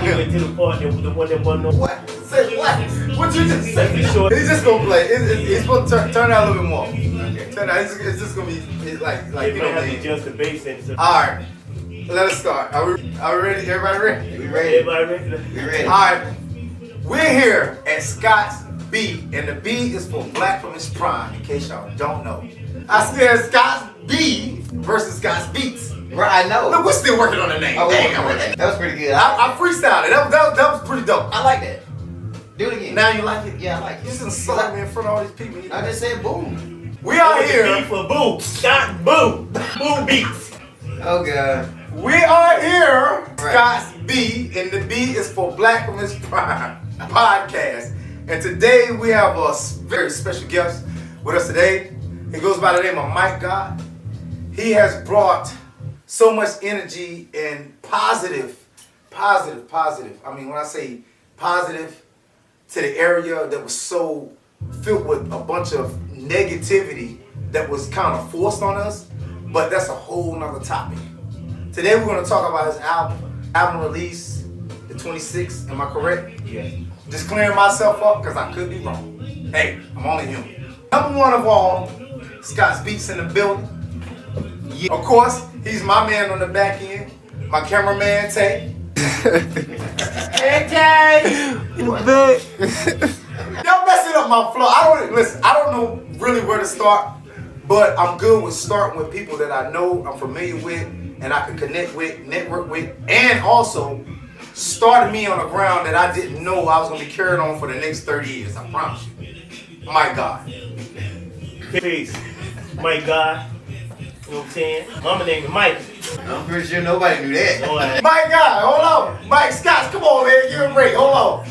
he went to the part that the one that wasn't no. What? Say what? What you just Let's be said? sure. He's just gonna play. He's supposed to turn out a little bit more. Okay. Turn out. It's just gonna be like They you might know. have to adjust the bass and stuff. All right. Let us start. Are we ready? Everybody ready? We ready. Everybody ready? We ready. All right. We're here at Scott's B, and the B is for Black from its prime. In case y'all don't know, I said Scott's B versus Scott's Beats. Right, I know. Look, we're still working on the name. Oh, Damn. that was pretty good. I freestyled it. That was pretty dope. I like that. Do it again. Now you like it? Yeah, I like You it. just insult me in front of all these people. I just said boom. We are B here. for Boo. Scott Boo. Boo Beats. Oh god. We are here. Right. Scott's B, and the B is for Black from its prime podcast. And today we have a very special guest with us today. He goes by the name of Mike God. He has brought so much energy and positive. I mean, when I say positive, to the area that was so filled with a bunch of negativity that was kind of forced on us, but that's a whole nother topic. Today we're going to talk about his album release, the 26th, am I correct? Yes. Just clearing myself up because I could be wrong. Hey, I'm only human. Number one of all, Scott's Beats in the building. Yeah. Of course, he's my man on the back end, my cameraman, Tay. Hey, Tay! Y'all messing up my flow. I don't know really where to start, but I'm good with starting with people that I know, I'm familiar with, and I can connect with, network with, and also started me on a ground that I didn't know I was going to be carried on for the next 30 years. I promise you. My God. Peace. Mike God. You know what I'm saying? Mama named Mike. I'm pretty sure nobody knew that. So, My God, hold on. Mike Scott, come on, man. Give him a break. Hold on.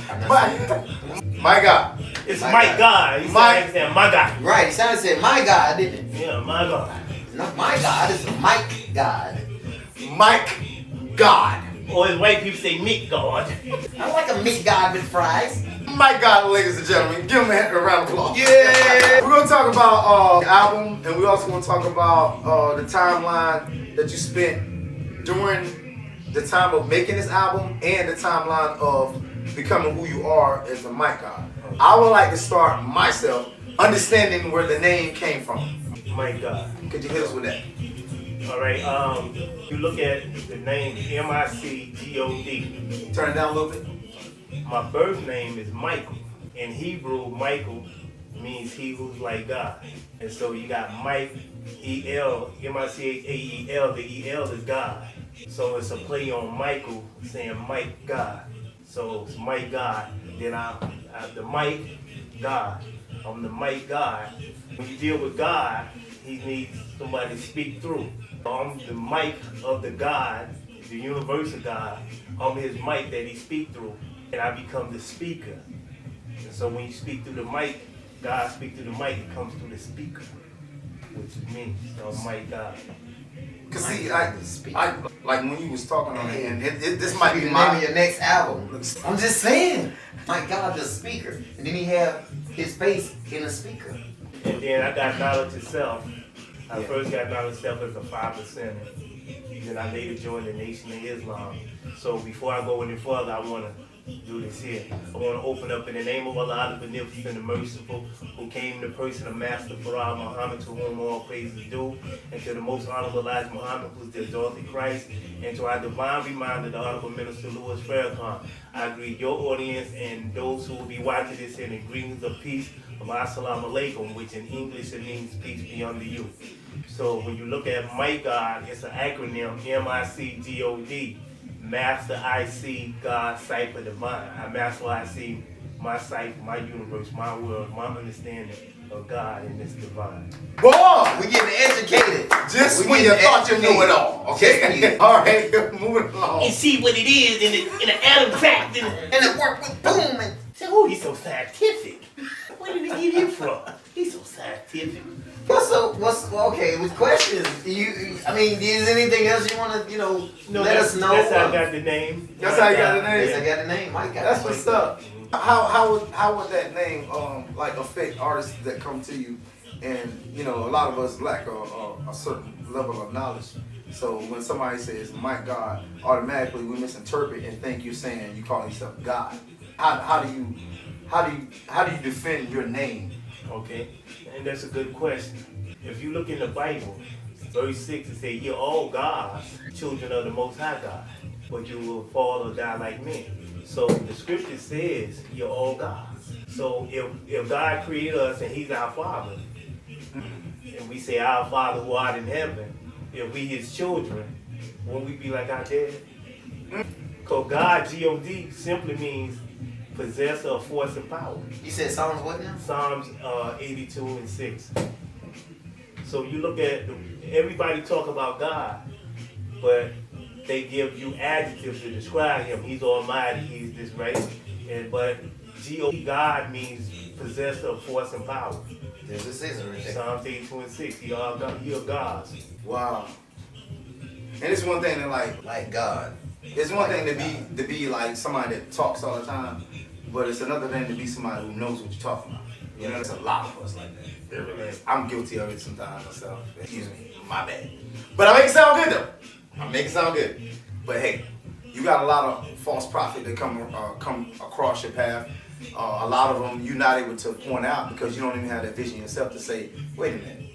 My God. it's My Mike God. He Mike- said, my God. Right, it sounded said my God, didn't it? Yeah, my God. Not my God, it's Mike God. Mike God. Or as white people say, Mick God. I like a meat God with fries. My God, ladies and gentlemen. Give him a round of applause. Yeah. We're going to talk about the album, and we also want to talk about the timeline that you spent during the time of making this album and the timeline of becoming who you are as a Mike God. I would like to start myself understanding where the name came from. My God. Could you hit us with that? All right. You look at the name M-I-C-G-O-D. Turn it down a little bit. My birth name is Michael. In Hebrew, Michael means he who's like God. And so you got Mike, E-L, M-I-C-H-A-E-L. The E-L is God. So it's a play on Michael saying Mike God. So it's Mike God. Then I'm the Mike God. I'm the Mike God. When you deal with God, he needs somebody to speak through. I'm the mic of the God, the universal God. I'm his mic that he speak through, and I become the speaker. And so when you speak through the mic, God speak through the mic, it comes through the speaker, which is me. So I'm Mike God. Cause see, I like when you was talking on it, and this might be the name my. of your next album. I'm just saying. My God, the speaker. And then he have his face in a speaker. And then I got knowledge itself. I Yeah. first got knowledge itself as a 5%. Then I later joined the Nation of Islam. So before I go any further, I want to do this here. I want to open up in the name of Allah, the Beneficent and Merciful, who came in the person of Master Farah Muhammad, to whom all praise is due, and to the most honorable Elijah Muhammad, who's the exalted Christ, and to our divine reminder, the Honorable Minister Louis Farrakhan. I greet your audience and those who will be watching this in the greetings of peace of Assalamu Alaikum, which in English it means peace be unto you. So when you look at My God, it's an acronym, M-I-C-G-O-D. Master I see, God, Cipher Divine. I master I see my cipher, my universe, my world, my understanding of God and this divine. Boy, We getting educated. just We when you getting thought you knew it educated. all. Okay. All right, moving along. And see what it is in the atom fact. And it worked with boom. And Say, oh, he's so scientific. Where did he get him from? He's so scientific. okay? With questions, I mean, is anything else you want to, let us know? That's how I got the name. That's how you got the name. Yes, I got the name. Mike got That's the what's name. up. How would that name like affect artists that come to you And you know, a lot of us lack a certain level of knowledge. So when somebody says "my God," automatically we misinterpret and think you're saying you call yourself God. How do you defend your name? Okay, and that's a good question. If you look in the Bible, verse 6, it says, "You're all gods, children of the Most High God, but you will fall or die like men." So the scripture says you're all gods. So if God created us and He's our Father, and we say, "Our Father who art in heaven," if we His children, won't we be like our dad? Because God, G-O-D, simply means possessor of force and power. You said Psalms what now? Psalms 82 and 6. So you look at, everybody talk about God, but they give you adjectives to describe Him. He's almighty, He's this, right? But G-O-D, God means possessor of force and power. There's a scissor right there. Psalms 82 and 6, Ye are gods. Wow. And it's one thing to Like God. it's one thing to be like somebody that talks all the time, but it's another thing to be somebody who knows what you're talking about. You know, there's a lot of us like that. There really is. I'm guilty of it sometimes myself. Excuse me, my bad. But I make it sound good though. I make it sound good. But hey, you got a lot of false prophets that come across your path. A lot of them you're not able to point out because you don't even have that vision yourself to say, wait a minute,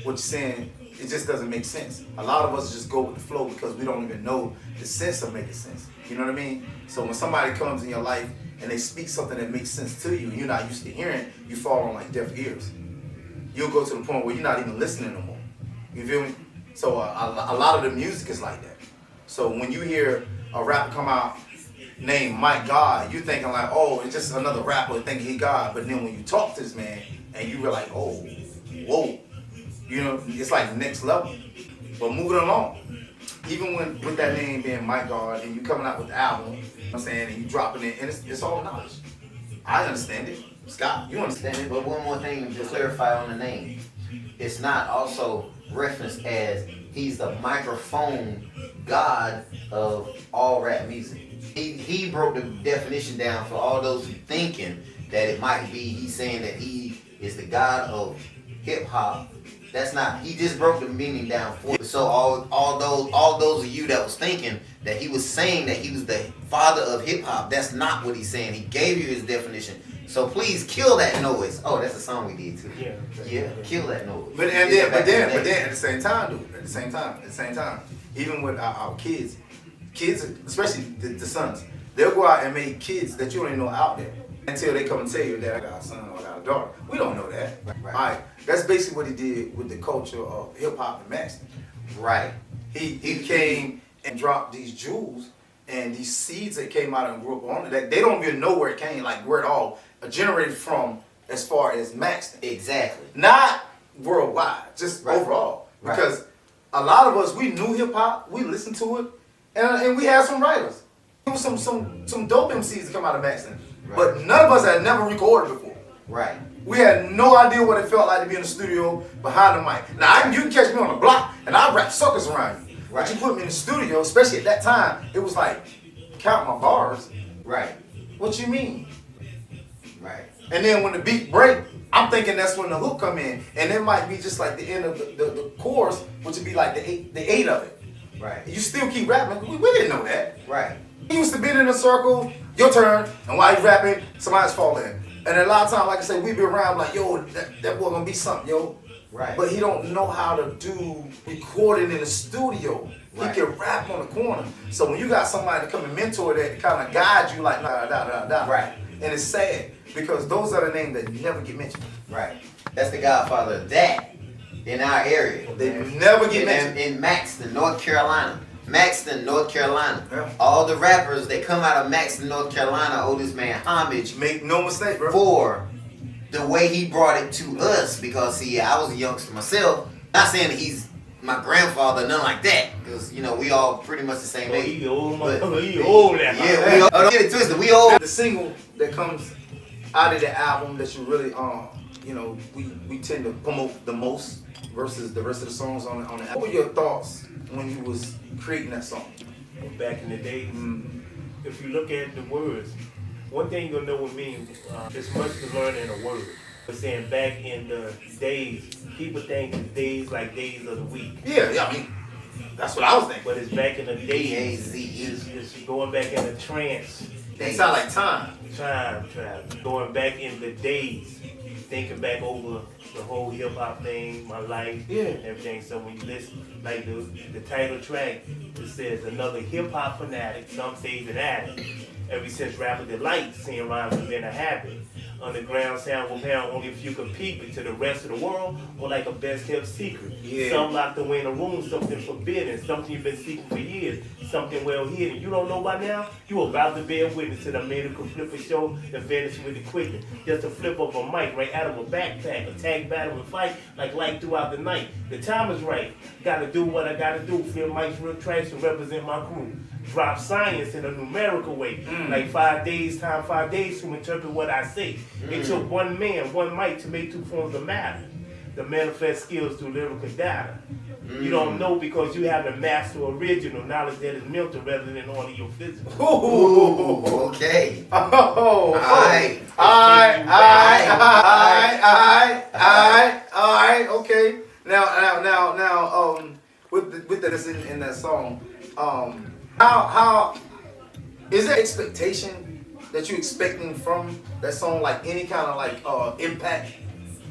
what you're saying, it just doesn't make sense. A lot of us just go with the flow because we don't even know the sense of making sense. You know what I mean? So when somebody comes in your life and they speak something that makes sense to you and you're not used to hearing, you fall on like deaf ears. You'll go to the point where you're not even listening no more. You feel me? So a lot of the music is like that. So when you hear a rapper come out named Mike God, you thinking like, oh, it's just another rapper thinking he God. But then when you talk to this man and you realize, oh, whoa, you know, it's like next level. But moving along, even with that name being Mike God and you coming out with the album, you know what I'm saying, and you dropping it, and it's all knowledge. I understand it. Scott, you understand it. But one more thing to clarify on the name. It's not also referenced as He's the microphone God of all rap music. He broke the definition down for all those who thinking that it might be He's saying that He is the God of hip hop. That's not. He just broke the meaning down for you. So all those of you that was thinking that He was saying that He was the father of hip hop, that's not what He's saying. He gave you His definition. So please kill that noise. Oh, that's a song we did too. Yeah, kill that noise. But then at the same time, dude. At the same time, even with our kids, especially the sons, they'll go out and make kids that you don't even know out there until they come and tell you that I got a son or I got a daughter. We don't know that. Right. All right. That's basically what he did with the culture of hip hop and Maxton. Right. He came and dropped these jewels and these seeds that came out and grew up on it. That they don't even know where it came, like where it all generated from as far as Maxton. Exactly. Not worldwide, just Right. overall. Right. Because a lot of us, we knew hip hop, we listened to it, and we had some writers. There was some dope MCs that come out of Maxton. Right. But none of us had never recorded before. Right. We had no idea what it felt like to be in the studio behind the mic. Now, you can catch me on the block, and I rap suckers around you. Right. But you put me in the studio, especially at that time, it was like, count my bars. Right. What you mean? Right. And then when the beat break, I'm thinking that's when the hook come in. And it might be just like the end of the chorus, which would be like the eight of it. Right. You still keep rapping. We didn't know that. Right. You used to be in a circle, your turn, and while you rapping, somebody's falling. And a lot of times, like I said, we be around like, yo, that boy gonna be something, yo. Right. But he don't know how to do recording in the studio. Right. He can rap on the corner. So when you got somebody to come and mentor that to kind of guide you like, da. Right. And it's sad because those are the names that never get mentioned. Right. That's the godfather of that in our area. They never get mentioned. In Maxton, North Carolina. Maxton, North Carolina. Yeah. All the rappers that come out of Maxton, North Carolina owe this man homage Make no mistake, bro. for the way he brought it to us. Because, see, I was a youngster myself. Not saying that he's my grandfather, nothing like that. Because, you know, we all pretty much the same age. He old, But- he old now. Yeah, we all, don't get it twisted. We all. The single that comes out of the album that you really, you know, we tend to promote the most versus the rest of the songs on the album. What were your thoughts when you was creating that song? Back in the day, if you look at the words, one thing you'll know with me, there's much to learn in a word. But saying back in the days, people think it's days like days of the week. Yeah, I mean, that's what I was thinking. But it's back in the days. DAZE. It's going back in a trance. It sound like time. Time travel. Going back in the days. Thinking back over the whole hip hop thing, my life, Yeah. and everything. So when you listen, like the title track, it says another hip hop fanatic, some say he's an addict. Ever since Rapper Delight, seeing rhymes has been a habit. Underground sound will pound only if you can peep it to the rest of the world, or like a best kept secret. Yeah. Some locked away in a room, something forbidden, something you've been seeking for years, something well hidden. You don't know by now? You about to bear witness to the miracle flipper show that vanished with equipment. Just a flip of a mic right out of a backpack, attack, battle, and fight like light throughout the night. The time is right. Gotta do what I gotta do. Flip mics real tracks to represent my crew. Drop science in a numerical way. Like 5 days, time 5 days to interpret what I say. It took one man, one mic to make two forms of matter. The manifest skills through lyrical data. You don't know because you have the master original knowledge that is mental rather than only your physical. Ooh, okay. Oh, Alright. Alright, okay. Now, with this in that song, how is there expectation that you expecting from that song, like any kind of like impact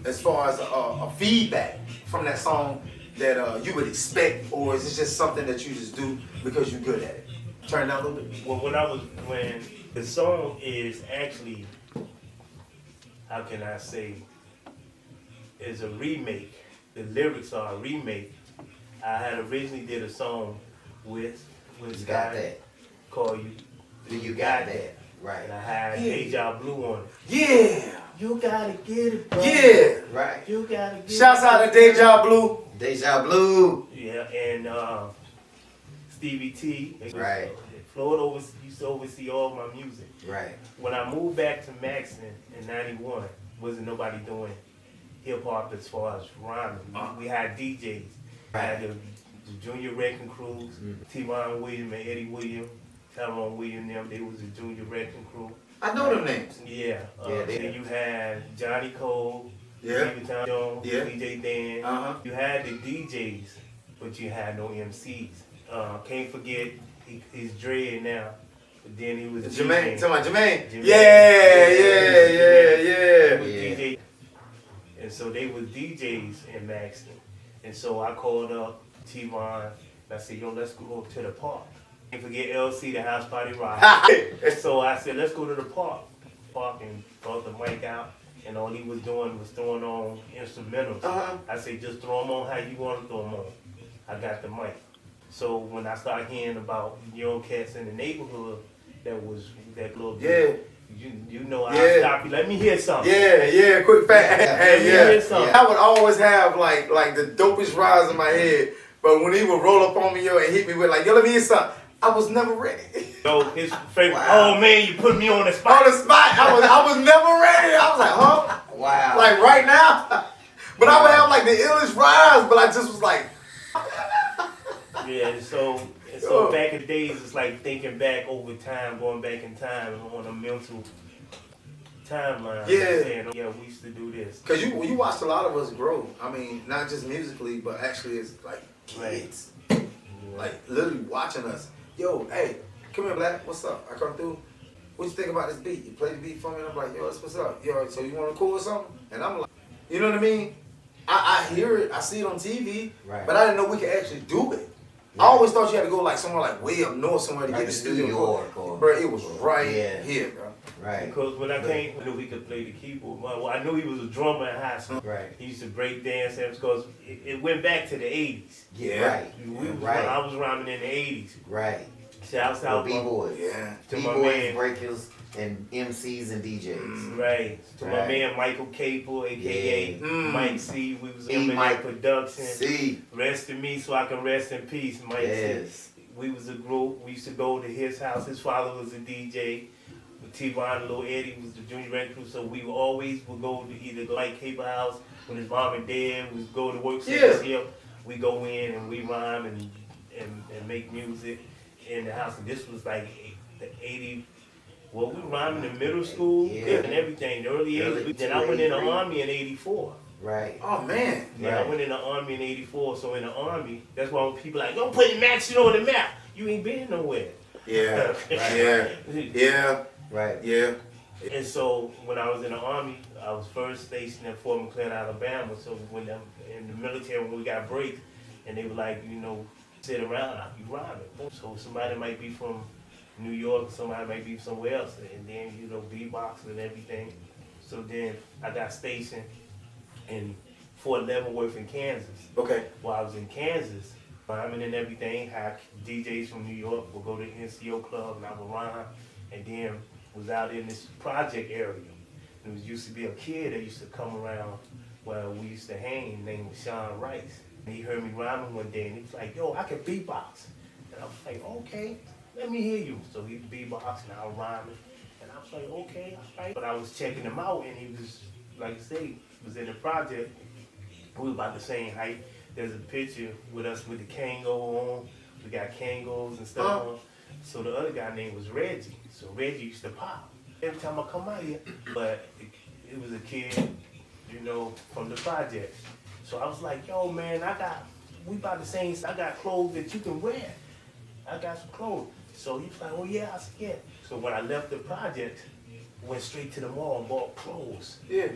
as far as a feedback from that song that you would expect, or is it just something that you just do because you're good at it? Turn it down a little bit. Well, when the song is actually, how can I say, is a remake. The lyrics are a remake. I had originally did a song with You a got guy that. called You got that. Right. and I had Yeah. Deja Blue on it. Yeah, You gotta get it, bro. yeah. Right. You gotta get Shouts it. out to Deja Blue. Deja Blue. Yeah, and Stevie T. Right. Florida used to oversee all my music. Right. When I moved back to Maxon in '91, wasn't nobody doing hip hop as far as rhyming. We had DJs. I had the Junior Wrecking Crews, T-Ron Williams and Eddie Williams, Tyrone Williams, them. They was the Junior Wrecking Crew. I know them names. Yeah. Yeah, they- Then you had Johnny Cole, Yeah. Stephen Tom Jones, Yeah. DJ Dan. Uh-huh. You had the DJs, but you had no MCs. Can't forget, he's Dread now, but then he was Jermaine. DJing. Tell my Jermaine. Jermaine. Yeah. He was Yeah. DJ. And so they was DJs in Maxton. And so I called up T-Von and I said, yo, let's go to the park. Can't forget LC, the House Party Rock. So I said, let's go to the park. And brought the mic out. And all he was doing was throwing on instrumentals. Uh-huh. I said, just throw them on how you want to throw them on. I got the mic. So when I started hearing about young cats in the neighborhood that little bit, you know, Yeah. I stop you. Let me hear something. Yeah, quick fact. Hey, Yeah. yeah. I would always have like the dopest rhymes in my head, but when he would roll up on me, yo, and hit me with like, yo, let me hear something, I was never ready. So his favorite. Wow. Oh man, you put me on the spot. On the spot, I was never ready. I was like, huh? Wow. Like right now. But I would have like the illest rhymes, but I just was like, Yeah. And so back in the days, it's like thinking back over time, going back in time on a mental timeline. Yeah. Saying, yeah, we used to do this. cause you watched a lot of us grow. I mean, not just musically, but actually as like kids, like literally watching us. Yo, hey, come here, Black. What's up? I come through. What you think about this beat? You play the beat for me, and I'm like, yo, that's what's up. Yo, so you want to cool or something? And I'm like, you know what I mean? I hear it, I see it on TV, Right. but I didn't know we could actually do it. I always thought you had to go like somewhere like way up north somewhere to Like get the New studio. York or- Bro, it was right Yeah. here, bro. Right. Because when I came, I knew he could play the keyboard. Well, I knew he was a drummer in high school. Right. He used to break dance because it went back to the 80s. Yeah. Right. I was rhyming in the 80s. Right. Shouts So out B-boys. Yeah. to my B-boys, man. breakers, and MCs and DJs. Right. To my Right. man Michael Capel, aka Yeah. Mm. Mike C. We was E. in Mike production. C. Rest in me so I can rest in peace, Mike C. Yes. We was a group. We used to go to his house. His father was a DJ. T-Von and Lil Eddie was the junior record crew. So we would go to either like Cable House when his mom and dad was go to work. Yeah. We go in and we rhyme and make music in the house. And this was like the 81, Well, we rhymed in middle school Yeah. and everything, the early Early 80s. Then I went in the 83. Army in 84. Right. Oh man. Yeah, Right. I went in the Army in 84, so in the Army, that's why when people like, don't put the Maxton on the map. You ain't been nowhere. Yeah. Yeah. Yeah. Right. Yeah. And so when I was in the Army, I was first stationed in Fort McLeod, Alabama. So when in the military, when we got breaks, and they were like, you know, sit around, you rhyming. So somebody might be from New York, somebody might be somewhere else, and then, you know, beatboxing and everything. So then I got stationed in Fort Leavenworth in Kansas. Okay. While I was in Kansas, rhyming and everything, had DJs from New York would go to the NCO club and I would rhyme, and then was out in this project area. There was used to be a kid that used to come around where we used to hang, named Sean Rice. And he heard me rhyming one day and he was like, yo, I can beatbox. And I was like, okay, let me hear you. So he beatboxed and I was rhyming. And I was like, okay, all right. But I was checking him out and he was, like I say, was in the project. We were about the same height. There's a picture with us with the Kango on. We got Kangos and stuff on. So the other guy name was Reggie. So Reggie used to pop every time I come out here. But it was a kid, you know, from the project. So I was like, yo, man, we about the same, I got clothes that you can wear. I got some clothes. So he was like, oh yeah, I said, yeah. So when I left the project, went straight to the mall and bought clothes. Yeah.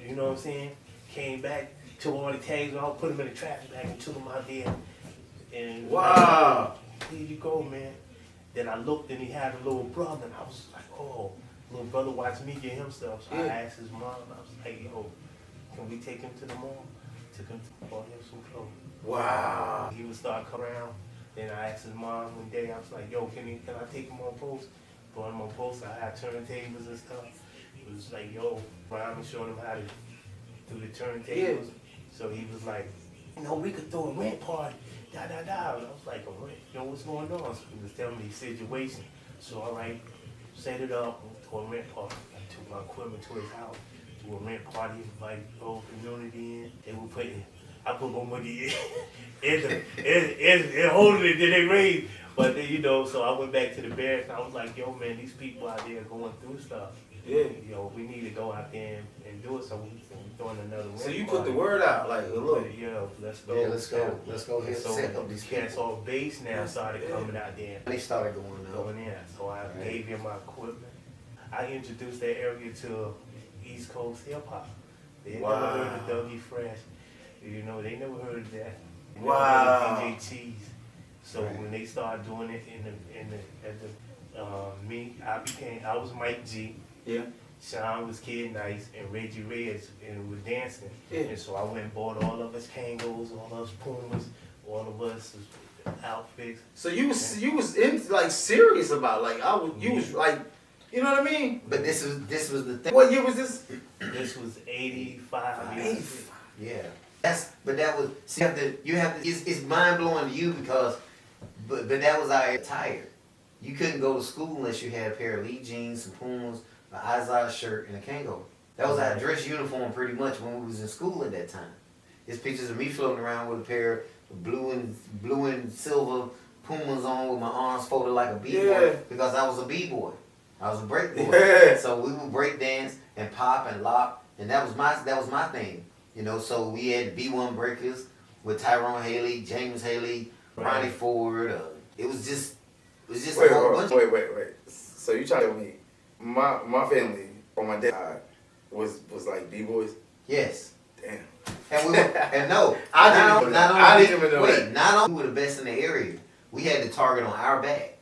You know what I'm saying? Came back, took all the tags off, put them in the trash bag and took them out there. And Wow. here you go, man. Then I looked and he had a little brother and I was like, oh, little brother watched me get him stuff. So I Yeah. asked his mom, I was like, yo, can we take him to the mall? Took him to bought him some clothes. Wow. He would start coming around. Then I asked his mom one day, I was like, yo, can I take him on post? Brought him on post, I had turntables and stuff. It was like, yo, Ryan showed him how to do the turntables. So he was like, you know, we could throw a rent party, da da da. And I was like, a rent, you know, what's going on? So he was telling me the situation. So all right, set it up, to a rent party. I took my equipment to his house, to a rent party, invite the whole community in. They were putting, I put my money in holding it, then they raised. But then, you know, so I went back to the barracks and I was like, yo man, these people out there going through stuff. Yeah. Yo, we need to go out there and do it. So we throwing another rent So you party. put the word out, like, look. Yeah, let's go. Yeah, let's go. Let's go ahead and So set up these cats people. off base now started coming out there. They started going out. Going in. So I Right. gave him my equipment. I introduced that area to East Coast hip hop. They never Wow. heard of Dougie Fresh. You know, they never heard of that. They never Wow. heard of DJ Cheese. So Right. when they started doing it I was Mike G. Yeah. Sean was Kid Nice and Reggie Reyes and was dancing. Yeah. And so I went and bought all of us Kangos, all of us Pumas, all of us outfits. So you was in like serious about like you was like, you know what I mean? But this was the thing. What year was this? This was 85 years. 85. Yeah. It's mind blowing to you because, but that was our attire. You couldn't go to school unless you had a pair of Lee jeans, some Pumas, an Izod shirt, and a Kango. That was our dress uniform pretty much when we was in school at that time. There's pictures of me floating around with a pair of blue and silver Pumas on with my arms folded like a b-boy Yeah. because I was a b-boy. I was a break boy. Yeah. So we would break dance and pop and lock, and that was my thing. You know, so we had B1 breakers with Tyrone Haley, James Haley, Ronnie Ford. It was just a whole bunch. Wait. So you trying to tell me my family on my dad's side was like B-boys? Yes. Damn. And we were, and no, I didn't even know that. Not only we were the best in the area, we had the target on our back.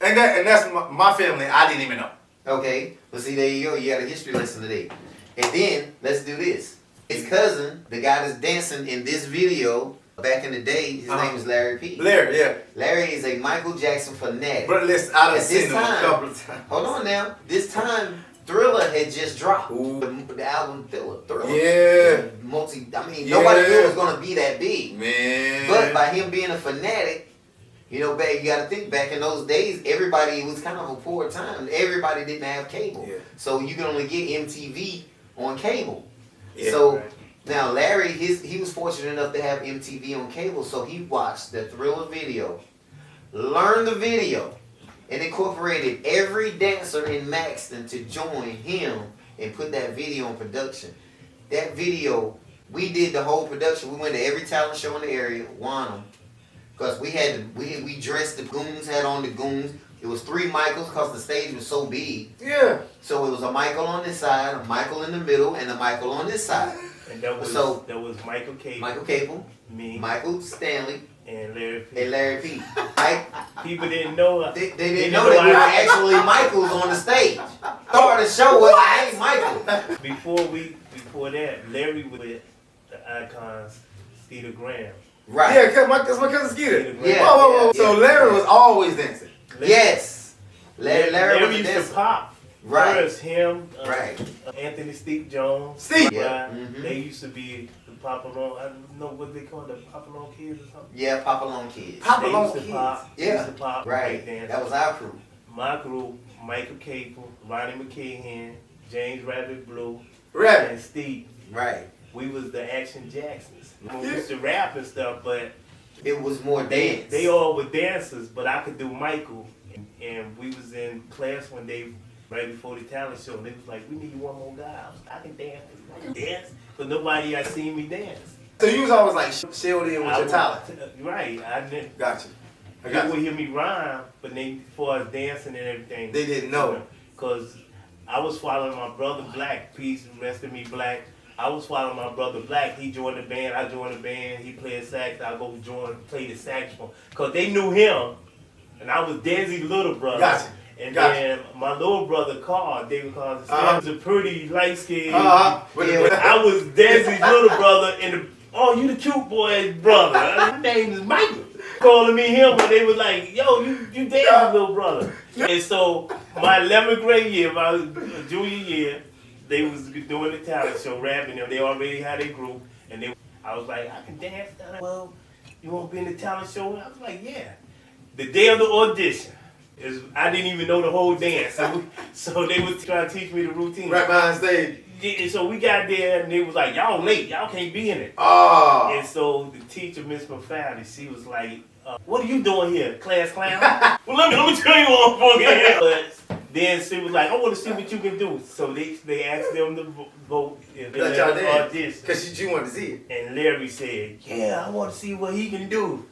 And that's my family. I didn't even know. Okay, but see, there you go. You got a history lesson today. And then let's do this. His cousin, the guy that's dancing in this video back in the day, his name is Larry P. Larry, yeah. Larry is a Michael Jackson fanatic. But listen, I done At this seen him a time- couple of times. Hold on now. This time, Thriller had just dropped. Ooh. The album Thriller. Yeah. Nobody Yeah. knew it was going to be that big. Man. But by him being a fanatic, you know, you got to think back in those days, everybody, it was kind of a poor time. Everybody didn't have cable. Yeah. So you can only get MTV on cable. Yeah, So right. now Larry, he was fortunate enough to have MTV on cable, so he watched the Thriller video, learned the video, and incorporated every dancer in Maxton to join him and put that video in production. That video, we did the whole production. We went to every talent show in the area, won them. Because we dressed the goons, had on the goons. It was 3 Michaels because the stage was so big. Yeah. So it was a Michael on this side, a Michael in the middle, and a Michael on this side. And that was Michael Cable. Michael Capel, me, Michael Stanley, and Larry P. and Larry P. Mike, People didn't know. they didn't know that we were actually Michaels on the stage. Part of the show was named Michael. Before that, Larry was with the Icons, Skeeter Graham. Right. Yeah, cause that's my cousin Skeeter. Yeah. Whoa. So Larry was always dancing. Yes. Larry was a used to dancer. pop. Right. First him, Right. Anthony Steve Jones. Steve. Yeah. Right? Mhm. They used to be the Papillon. I don't know what they call the Papillon kids or something. Yeah, Papa Long Kids. Papa They Long used to Kids. pop. They Yeah. used to pop. Right. break dance. That was our crew. My group: Michael Capel, Ronnie McKahan, James Rabbit Blue, Rabbit. and Steve. Right. We was the Action Jacksons. We used to rap and stuff, but It was more dance. they all were dancers. But I could do Michael, and we was in class one day right before the talent show, and they was like, "We need one more guy." I can dance. I can dance, but nobody had seen me dance. So you was always like shielded in with I your was- talent. Right. I didn't. Gotcha. I They got would you. hear me rhyme, but they, as far as dancing and everything, They didn't know. Because I was following my brother Black. Peace, rest of me, Black. I was following my brother Black. He joined the band. I joined the band. He played sax. I go play the saxophone. Because they knew him, and I was Desi's little brother. Gotcha. And Gotcha. then my little brother Carl, David Carl, was a pretty light skinned. Uh-huh. I was Desi's little brother, and you the cute boy's brother. My name is Michael. Calling me him, but they was like, "Yo, you Desi's little brother." And so my 11th grade year, my junior year, they was doing the talent show, rapping them. They already had a group, and I was like, "I can dance." Well, you want to be in the talent show? I was like, "Yeah." The day of the audition, I didn't even know the whole dance, so they was trying to teach me the routine. Right behind stage. Yeah, so we got there, and they was like, "Y'all late, y'all can't be in it." Oh. And so the teacher, Miss Mafaldi, she was like, "What are you doing here, class clown?" Well, let me tell you what I'm fucking. But then she was like, "I want to see what you can do." So they asked them to vote if they Let y'all let them dance. audition. Because you wanted to see it. And Larry said, "Yeah, I want to see what he can do."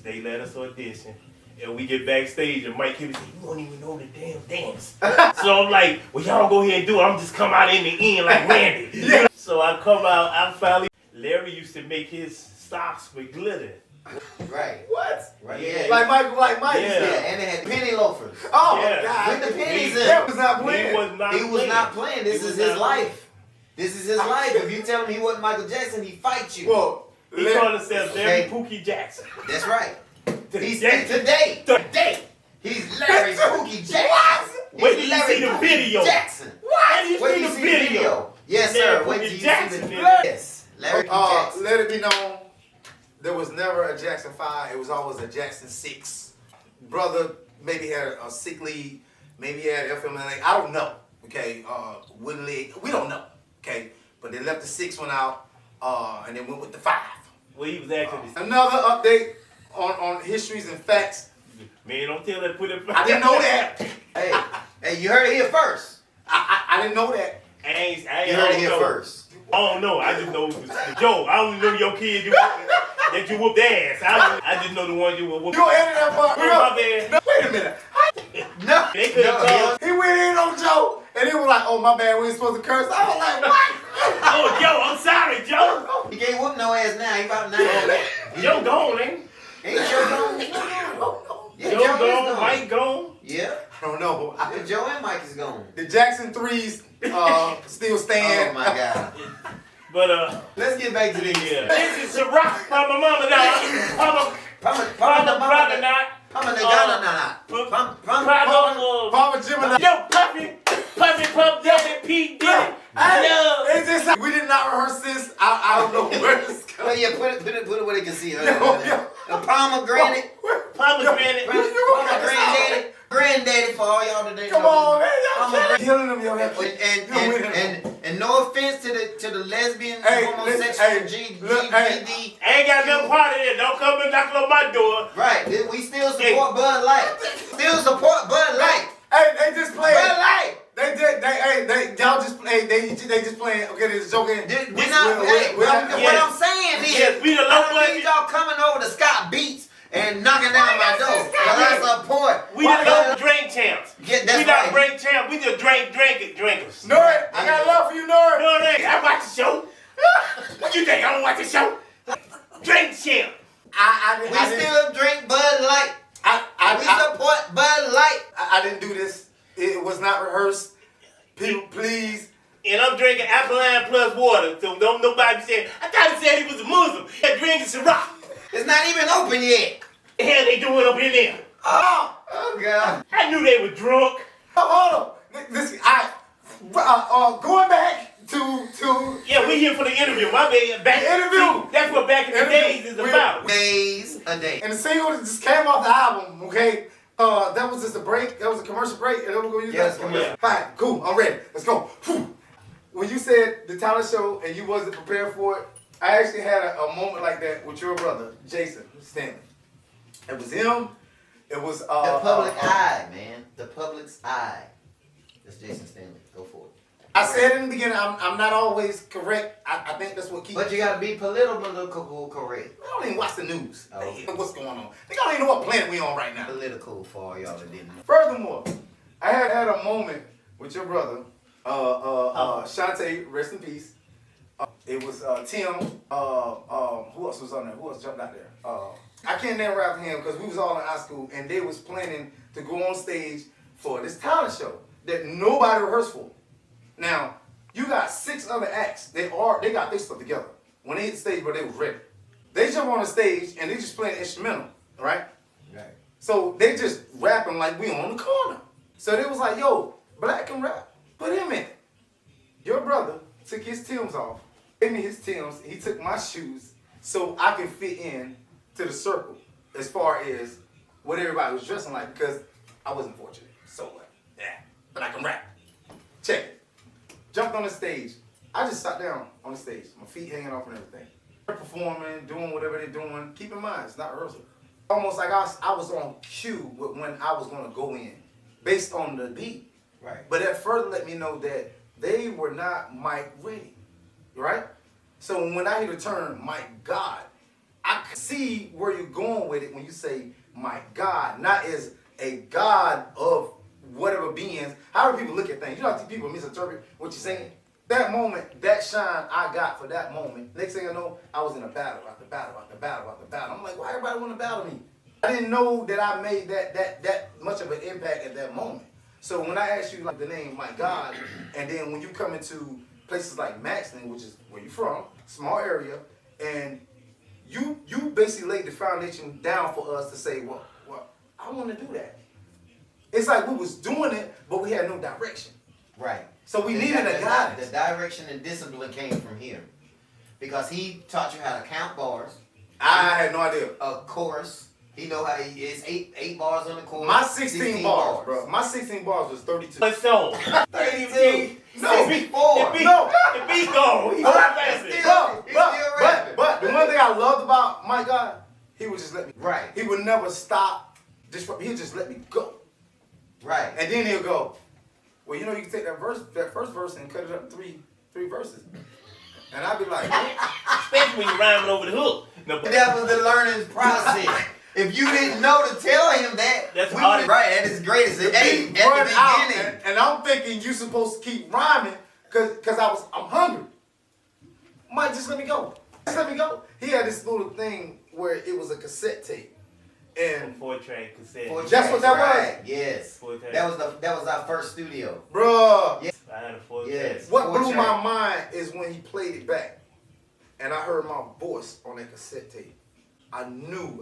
They let us audition. And we get backstage, and Mike Hibbert said, "You don't even know the damn dance." So I'm like, "Well, y'all go ahead and do it. I'm just come out in the end like Randy." Yeah. So I come out, I finally, Larry used to make his socks with glitter. Right. What? Right. Yeah. Yeah. Like Mike. Yeah. Yeah, and they had penny loafers. Oh, Yeah. God. With the pennies in. That was not He playing. was not He was playing. not playing. This He is was his not life. This is his life. If you tell him he wasn't Michael Jackson, he fight you. Well, He called himself Larry Okay. Pookie Jackson. That's right. He's Today. today. He's Larry Pookie Jackson. Wait till He's you see the Pookie video. Jackson. Wait till Wait you till see the video. Yes, Larry sir. Wait Pookie till you Jackson, see the man. Yes. Larry Pookie Jackson. let it be known, there was never a Jackson 5. It was always a Jackson 6. Brother maybe had a sick lead. Maybe he had FMLA. I don't know. Okay. Wooden leg. We don't know. Okay. But they left the 6 one out. And then went with the 5. Well, he was actually. Another update on histories and facts. Man, don't tell that. Put it. I didn't know that. Hey, you heard it here first. I didn't know that. I ain't You heard it here first. I don't know. I just know Joe. I only know your kid that you whooped ass. I just know the one you were whooping. You gonna edit that part? My bad. No, wait a minute. No. They could have called. He went in on Joe, and he was like, "Oh, my bad, we ain't supposed to curse." I was like, "What?" Oh, Joe, I'm sorry, Joe. He can't whoop no ass now. He about 9. Joe gone, ain't Ain't Joe gone? Yeah, Joe is gone, Mike gone. Yeah. I don't know. Yeah, Joe and Mike is gone. The Jackson 3s still stand. Oh my God. But Let's get back to this. yeah. This is Ciroc, Mama now. Mama brother not. Mama Gemini. Yo, Puffy, Puff Daddy, Pete Diddy. No. It's just like, we did not rehearse this. I don't know where it's Well, going. yeah, put it where they can see her. Yo. A pomegranate. Pomegranate. Granddaddy for all y'all today. Come on, man. Y'all Pomegranate. killing them, yo. And no offense to the lesbian, Hey, homosexual, listen, look, hey. GD. I ain't got no part of it. Don't come and knock on my door. Right, we still support Bud Light. Still support Bud they just playing. Okay, they just joking. We're not. What I'm saying is, Yes, we the low I don't budget. need y'all coming over to Scott Beats and knocking down my door. Cause I support. We the low drink champs. Yeah, that's we not right. drink champs. We just drinkers. Nerd, I got love for you, Nerd. No, I watch the show. What you think? I don't watch the show. Drink champ. We still drink Bud Light. We support Bud Light. I didn't do this. It was not rehearsed. People, please. And I'm drinking alkaline plus water. So don't nobody be saying, I thought he said he was a Muslim. He's drinking Ciroc. It's not even open yet. The hell they doing up in there? Oh God. I knew they were drunk. Hold on. Going back to. Yeah, we here for the interview. My bad. Back The interview. See, that's what back in the days is about. Days a day. And the single that just came off the album, okay? That was just a break. That was a commercial break, and then we're gonna use Yes, that. commercial. Fine, cool. I'm ready. Let's go. Whew. When you said the talent show and you wasn't prepared for it, I actually had a moment like that with your brother, Jason Stanley. It was him. It was The public eye, man. The public's eye. That's Jason Stanley. Go for it. I said in the beginning, I'm not always correct. I think that's what keeps. But you gotta be political correct. I don't even watch the news. Oh. They what's going on? They don't even know what planet we on right now. Political for all y'all that didn't know. Furthermore, I had a moment with your brother, Shantae, rest in peace. It was Tim. Who else was on there? Who else jumped out there? I can't name rap him because we was all in high school and they was planning to go on stage for this talent show that nobody rehearsed for. Now, you got 6 other acts. They got their stuff together. When they hit the stage, but they was ready. They jump on the stage and they just playing instrumental, right? Right. So they just rapping like we on the corner. So they was like, yo, Black can rap. Put him in it. Your brother took his Timbs off, gave me his Timbs, he took my shoes so I can fit in to the circle as far as what everybody was dressing like because I wasn't fortunate. So what? Yeah. But I can rap. Check it. Jumped on the stage. I just sat down on the stage, my feet hanging off and everything. They're performing, doing whatever they're doing. Keep in mind, it's not rehearsal. Almost like I was on cue with when I was going to go in based on the beat. Right. But that further let me know that they were not mic ready, right? So when I hear the term, my God, I can see where you're going with it when you say, my God, not as a God of whatever beings. How do people look at things? You know how people misinterpret what you're saying? That moment, that shine I got for that moment, next thing I know, I was in a battle after battle after battle after battle. I'm like, why everybody want to battle me? I didn't know that I made that much of an impact at that moment. So when I asked you like the name, my God, and then when you come into places like Maxton, which is where you're from, small area, and you basically laid the foundation down for us to say, well, I want to do that. It's like we was doing it, but we had no direction. Right. So we needed a guidance. The direction and discipline came from here. Because he taught you how to count bars. I had no idea. A chorus. He know how it's eight bars on the chorus. My 16 bars, bro. My 16 bars was 32. But so, 32. No. 64. No. the beat gone. He's But, faster. but the one thing I loved about my God, he would just let me. Right. He would never stop. He'd just let me go. Right. And then he'll go, well, you know, you can take that first verse and cut it up in three verses. And I'd be like, Especially when you're rhyming over the hook. No, That was the learning process. If you didn't know to tell him that, That's we hard. was right at his greatest. the Hey, beat at run the out, beginning. and I'm thinking you supposed to keep rhyming because I'm hungry. Mike, just let me go. Just let me go. He had this little thing where it was a cassette tape. And 4-track cassette. Four That's what tracks, that right. Yes. 4-track. That was our first studio. bruh, Yes. I had a 4-track. Yes. what Four blew track. my mind is when he played it back. And I heard my voice on that cassette tape. I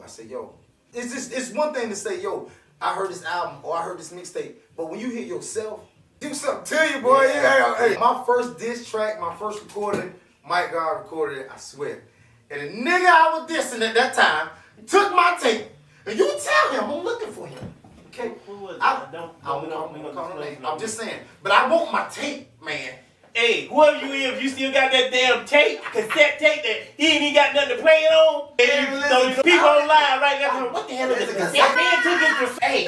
said, yo, it's one thing to say, yo, I heard this album or I heard this mixtape. But when you hear yourself, do something to you, boy. Yeah. Hey, my first diss track, my first recording, Mike God recorded it, I swear. And the nigga I was dissing at that time took my tape. And you tell him I'm looking for him. Okay? Who was it? I don't won't know. call no name. I'm just saying. But I want my tape, man. Hey, whoever you is, if you still got that damn tape, cassette tape that he ain't even got nothing to play it on, and you, so listen, people online right now, what the hell is It's this a cassette? Man took his cassette. Hey,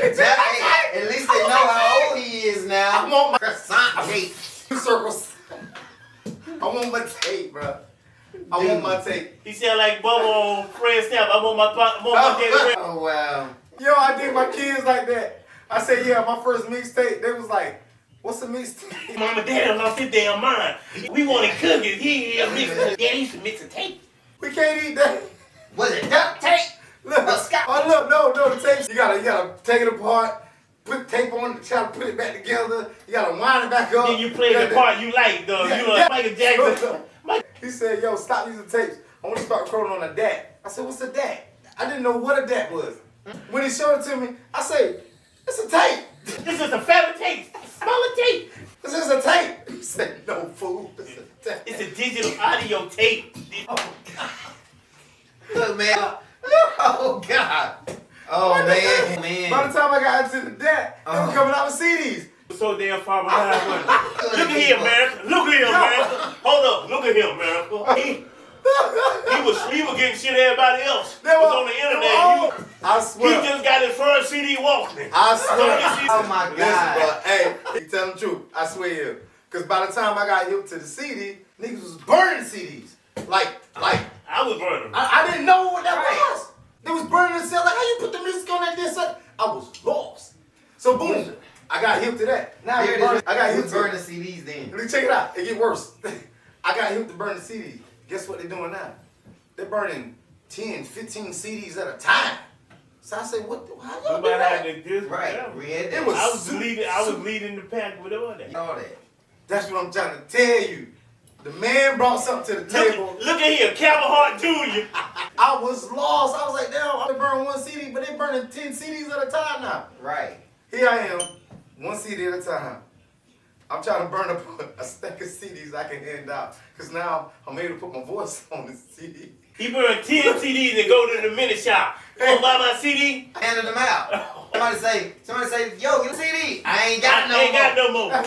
at least they know how old he is now. I want my Croissant cake. circles. I want my tape, bro. I want my tape. He sound like Bubba on Fred Stamp. I want my daddy. Oh wow. Yo, I did my kids like that. I said, yeah, my first mixtape. They was like, what's a mixtape? Mama daddy lost his damn mind. We wanted cookies. He daddy used to mix a tape. We can't eat that. Was it duct tape? Look, no, the tapes. You gotta take it apart, put tape on it, try to put it back together. You gotta wind it back up. Then you play the part you like, though. Yeah. Michael Jackson. He said, yo, stop using tapes. I want to start recording on a DAT. I said, what's a DAT? I didn't know what a DAT was. When he showed it to me, I said, it's a tape. This is a fatter tape. Smaller tape. This is a tape. He said, no, fool. It's a tape. It's a digital audio tape. Oh God. Look, man. Oh God. Oh man. By the time I got into the DAT, they were coming out with CDs. So damn far behind. Look at here, America. Look at here, America. Hold up. Look at here, America. He was getting shit everybody else. They was were- on the they internet. were all- I swear. He just got his first CD Walkman. I swear. Oh my God. Listen, bro, hey, you tell the truth. I swear you. Because by the time I got hip to the CD, niggas was burning CDs. Like, I was burning. I didn't know what that was. They was burning the cell. Like, how you put the music on that this? I was lost. So boom, I got hip to that. Now Here you it is. burn. I got hip to burning it. CDs then. Let me check it out. It get worse. I got hip to burn the CDs. Guess what they're doing now? They're burning 10, 15 CDs at a time. So I said, what? How y'all do Nobody had that? to do Right. We had It that. was- I was leading the pack with all that. all that. That's what I'm trying to tell you. The man brought something to the table. Look at here, Calvin Hart Jr. I was lost. I was like, damn, I burn one CD, but they burning 10 CDs at a time now. Right. Here I am, one CD at a time. I'm trying to burn up a stack of CDs I can hand out. Because now I'm able to put my voice on the CD. He burned 10 CDs and go to the minute shop. You want to buy my CD? Handed them out. Somebody say, yo, get a CD. I ain't got I ain't got no no more. more.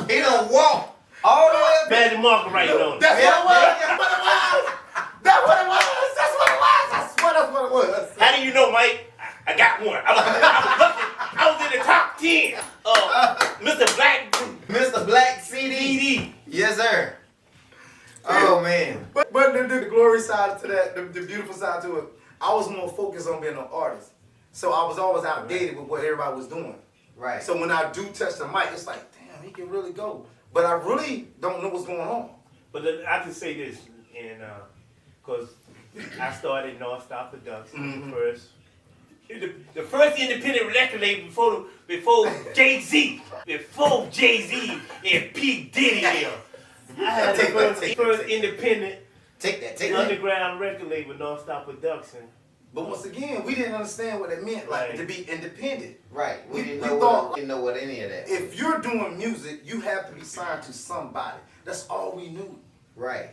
He done walk all the way up. Magic marker right on it. That's Yeah, what it was. yeah. That's what it was. That's what it was. That's what it was. I swear that's what it was. How do you know, Mike? I got one. I was in the top 10 Mr. Black Mr. Black CD. CD. Yes, sir. Oh man. But the glory side to that, the beautiful side to it, I was more focused on being an artist. So I was always outdated with what everybody was doing. Right. So when I do touch the mic, it's like, damn, he can really go. But I really don't know what's going on. But I can say this, and because I started North Star Productions first. The first independent record label before Jay-Z. Before Jay-Z and P. Diddy there. I had the first independent Take that. underground record label, North Star Production. But once again, we didn't understand what it meant, like Right. to be independent. Right. We We didn't thought- know what any of that. If you're doing music, you have to be signed to somebody. That's all we knew. Right.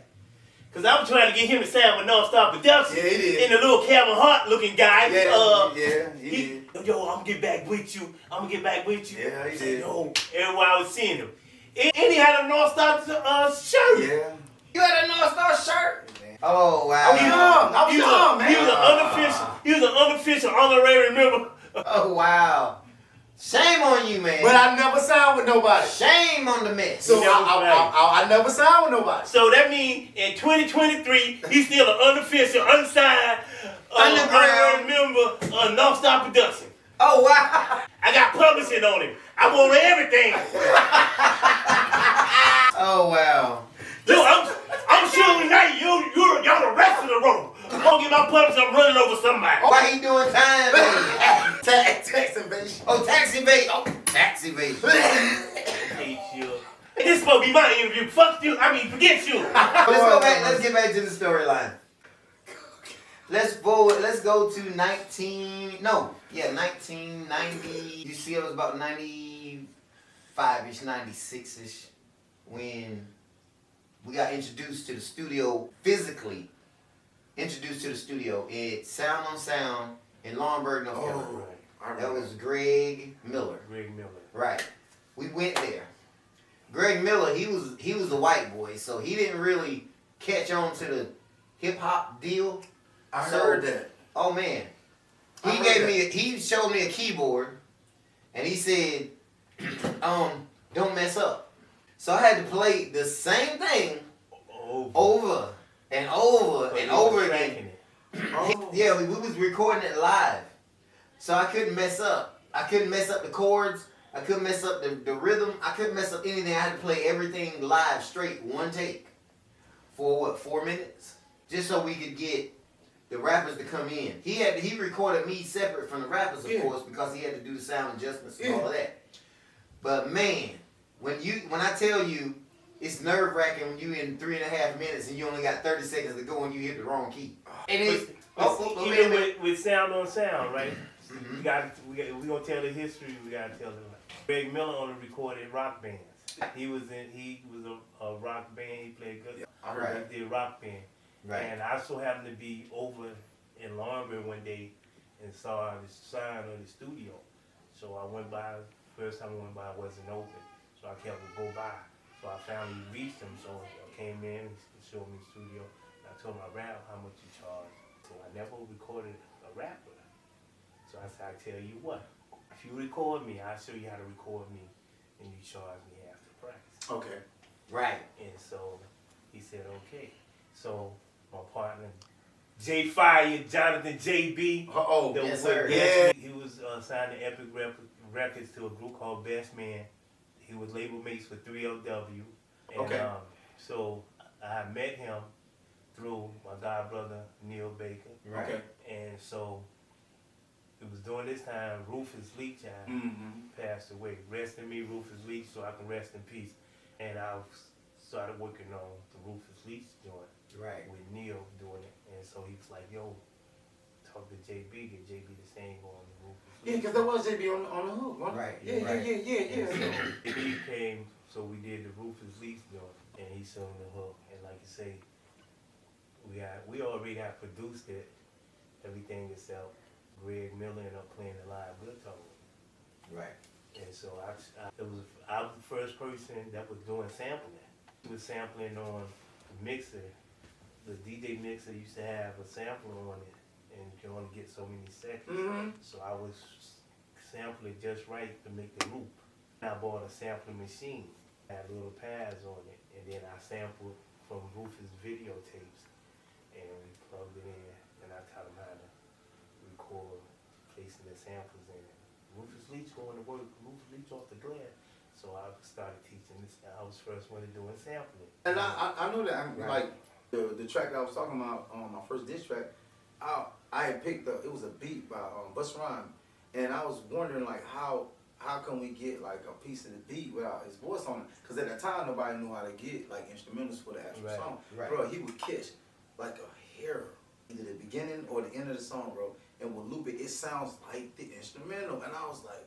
Cause I was trying to get him to sign with North Star Productions. Yeah, he did. And the little Calvin Hart looking guy. He did. Yo, I'm gonna get back with you. I'm gonna get back with you. Yeah, he I said, did. Yo, everywhere I was seeing him. And he had a North Star shirt. Yeah. You had a North Star shirt. Oh wow. I was young. I was young, man. He was an unofficial honorary member. Oh wow. Shame on you, man. But I never signed with nobody. Shame on the mess. So You know I never signed with nobody. So that means in 2023, he's still an unofficial, unsigned, honorary member of North Star Production. Oh wow. I got publishing on him. I want everything. Oh wow. Yo, I'm sure tonight y'all the rest of the room. I'm gonna get my publishing. I'm running over somebody. Why he doing time? Tax invasion. Oh, tax evasion. Oh, tax evasion. Hate you. This is supposed to be my interview. Fuck you. I mean, forget you. Let's get back to the storyline. Let's go to 1990. You see, it was about 95-ish, 96-ish when we got introduced to the studio, physically introduced to the studio at Sound on Sound in Laurinburg, North Carolina. That was Greg Miller. Greg Miller. Right. We went there. Greg Miller, he was a white boy, so he didn't really catch on to the hip hop deal. I heard that. Oh man. I He heard he showed me a keyboard and he said, don't mess up. So I had to play the same thing over and over and over again. Oh. Yeah, we was recording it live. So I couldn't mess up. I couldn't mess up the chords. I couldn't mess up the rhythm. I couldn't mess up anything. I had to play everything live, straight, one take. For what, 4 minutes? Just so we could get the rappers to come in. He recorded me separate from the rappers, of course, because he had to do the sound adjustments and all of that. But man, when I tell you, it's nerve wracking when you in 3.5 minutes and you only got 30 seconds to go and you hit the wrong key. And it's even with sound on sound, right? We gonna tell the history. We gotta tell it. Greg Miller only recorded rock bands. He was a rock band. He played good. Right. He did rock band. Right. And I so happened to be over in Longbury one day and saw the sign of the studio. So I went by. First time I went by, it wasn't open. So I kept go by. So I finally reached him. So I came in, he showed me the studio. And I told him, I rap, how much you charge? So I never recorded a rapper. So I said, I tell you what, if you record me, I'll show you how to record me, and you charge me half the price. Okay. Right. And so he said, okay. So my partner, Jay Fire, Jonathan JB. Oh, yes, sir. Yeah. He was signed to Epic Records to a group called Best Man. He was label mates with 3LW. And, Okay. So I met him through my god brother Neil Baker. Right. Okay. And so it was during this time Rufus Leach passed away. Rest in me, Rufus Leach, so I can rest in peace. And I started working on the Rufus Leach joint. Right. With Neil doing it. And so he was like, yo, talk to JB, get JB to sing on the Rufus Leach. Yeah, because that was JB on the hook. Wasn't it? Right. Yeah, Right. yeah. And so he came, so we did the Rufus Leach joint, and he sung the hook. And like you say, we already had produced it, everything itself. Greg Miller ended up playing the live guitar. Right. And so I was the first person that was doing sampling. He was sampling on the mixer. The DJ mixer used to have a sampler on it, and you can only get so many seconds. So I was sampling just right to make the loop. I bought a sampling machine, had little pads on it, and then I sampled from Rufus videotapes, and we plugged it in, and I taught him how to record, placing the samples in it. Rufus Leach going to work, Rufus Leach off the glass. So I started teaching this. I was first one to doing sampling. And I know that like the track that I was talking about on my first diss track, I had picked up, it was a beat by Busta Rhymes, and I was wondering like how can we get like a piece of the beat without his voice on it? Because at that time nobody knew how to get like instrumentals for the actual song. Right. Bro, he would catch like a hair, either the beginning or the end of the song, bro, and would loop it. It sounds like the instrumental, and I was like,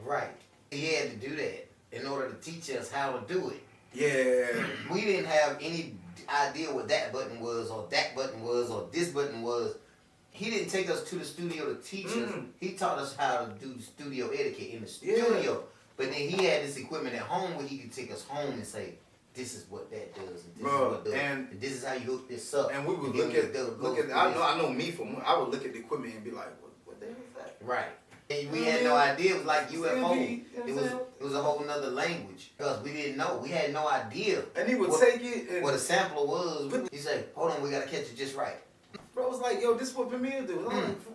Right. He had to do that in order to teach us how to do it. yeah. We didn't have any idea what that button was, or that button was, or this button was. He didn't take us to the studio to teach us. He taught us how to do studio etiquette in the studio. But then he had this equipment at home where he could take us home and say, this is what that does, and this is what does, and this is how you hook this up. And we would look at I know me from, I would look at the equipment and be like, what the hell is that? Right. And we had no idea. It was like UFO. It was a whole nother language because we didn't know. We had no idea. And he would take it and what a sampler was. He said, "Hold on, we gotta catch it just right." bro was like, yo, this is what Premier do.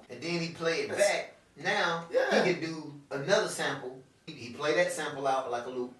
And then he played it back. Now he could do another sample. He play that sample out like a loop,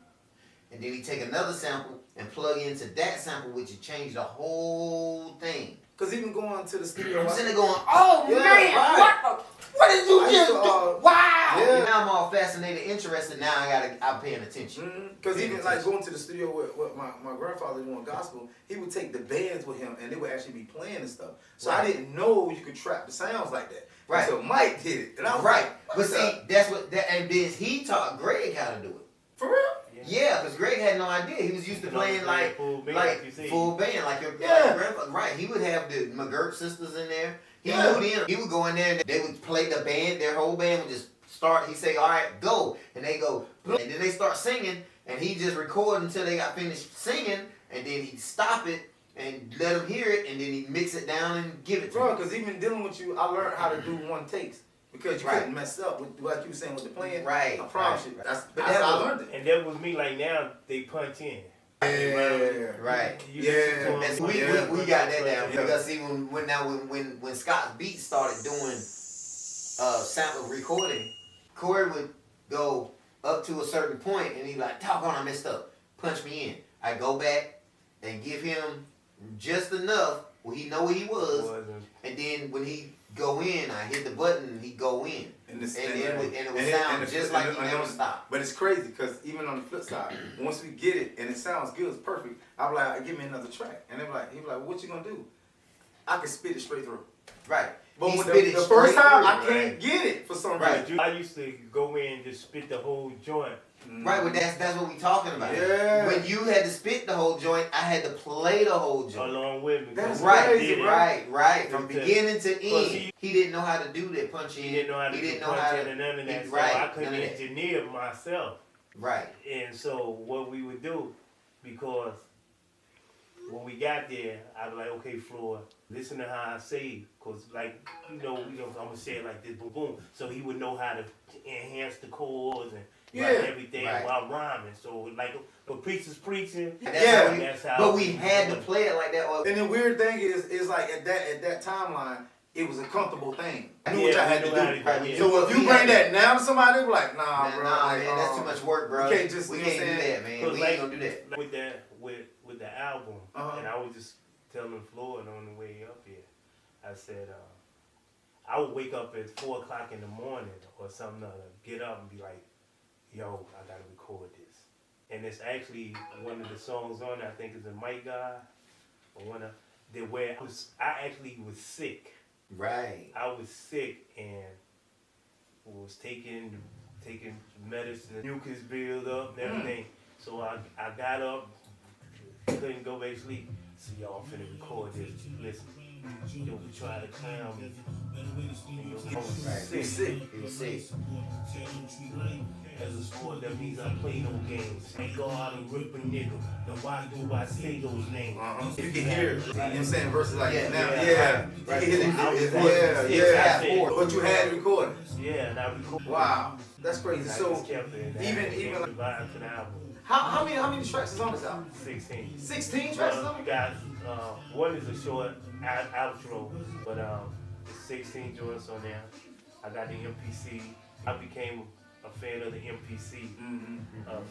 and then he take another sample and plug into that sample, which would change the whole thing. Cause even going to the studio, I'm sitting there going, "Oh Yeah, man, right. what did you just do? Wow!" Yeah. Now I'm all fascinated, interested. Now I'm paying attention. Cause even like going to the studio with my grandfather doing gospel, he would take the bands with him and they would actually be playing and stuff. So I didn't know you could trap the sounds like that. Right. So Mike did it, and I was Right. like, But see, that's what and then he taught Greg how to do it. for real? Yeah, because Greg had no idea. He was used to playing like full band, like you see. full band, like your Yeah. grandfather. Right. He would have the McGirt sisters in there. He Yeah. knew them. He would go in there and they would play the band. Their whole band would just start. He'd say, "All right, go," and they go, and then they start singing, and he just record until they got finished singing, and then he'd stop it and let them hear it, and then he'd mix it down and give it to Bro, them. because even dealing with you, I learned how to do one takes. because you Right. couldn't mess up with what you were saying with the plan. Right, I promise right, you. right. That's But how that I was- learned it. And that was me. Like now, they punch in. Yeah. Right. You Yeah. listen to 'em, And so Yeah. we got that down Yeah. because see when Scott Beats started doing sample recording, Corey would go up to a certain point and he like, doggone, I messed up. Punch me in. I go back and give him just enough where he know where he was, and then when he go in, I hit the button and he go in. And, this, And it would and sound the- just and like the- he and never the- stopped. But it's crazy because even on the flip side, once we get it and it sounds good, it's perfect. I'm like, give me another track, and he was like, what you gonna do? I can spit it straight through. Right. But He when spit it the first straight time, through. I can't get it for some Right. reason. I used to go in and just spit the whole joint. Right, but that's what we talking about. Yeah. When you had to spit the whole joint, I had to play the whole joint. Along with me. That's Right, crazy, bro. right. From Because- beginning to because end, he didn't know how to do that punch in. He didn't know how to do punch in and none of that. So Right, I couldn't none of that. engineer myself. Right. And so what we would do, because when we got there, I'd be like, okay, Floyd, listen to how I say, because like, I'm gonna say it like this, boom, boom. So he would know how to enhance the chords and write everything right. while rhyming. So like, but preachers preaching, That's how but we we had to do it. play it like that. Or, And the weird thing is like at that timeline, it was a comfortable thing. I knew Yeah, what y'all we had to knew how to do. do it, yeah. So if you We bring had- that now to somebody, they be like, nah, bro. nah, like, man, that's too much work, bro. You can't just, we you know can't what I'm do saying? that, man. Cause We like, ain't gonna do that. With the album, Uh-huh. and I was just telling Floyd on the way up here, I said, I would wake up at 4 o'clock in the morning or something, get up and be like, yo, I gotta record this. And it's actually one of the songs on there, I think is a Mike God, or one of the where I actually was sick. Right. I was sick and was taking medicine, mucus build up and everything. So I got up, couldn't go back to sleep. So y'all finna record this. Listen, yo, we try to clown me. And yo, I was Right. sick. He was sick. As a sport, that means I play no games. Ain't go out and rip a nigga. Then why do I say those names? You can hear it. You know what I'm saying? Versus like Yeah, now, yeah, you right. can hear it. I was Yeah. sick. But you had it recorded. Yeah, and I recorded. Wow, that's crazy. I So just kept it. even like vibe to the album. how many tracks is on this album? 16. 16 tracks is Well, on you it? got one is a short outro, but it's 16 joints on there. I got the MPC. I became a fan of the MPC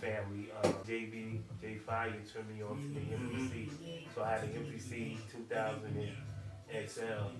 family. J Fire turned me on to the MPC, so I had the MPC 2000 and XL.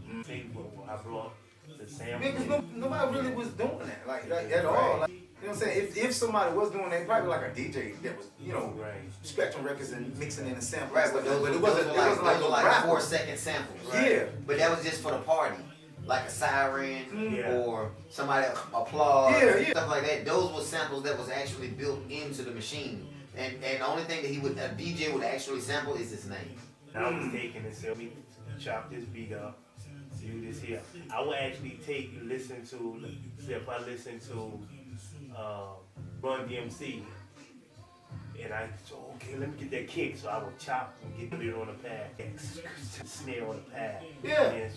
I brought the sample. Because nobody really was doing that, like at all. Like, you know what I'm saying? If somebody was doing that, probably like a DJ that was, Right. scratching records and mixing in the samples. Right, but those it those wasn't were like those were a like rap. 4-second samples. Yeah. But that was just for the party. Like a siren Yeah. or somebody applause, Yeah. stuff like that. Those were samples that was actually built into the machine. And the only thing that a DJ would actually sample is his name. I was taking and said, we chop this beat up, do this here. I would actually listen to, say if I listen to Run DMC, and I so okay, let me get that kick. So I would chop and get it on the pad, snare on the pad. Yeah. And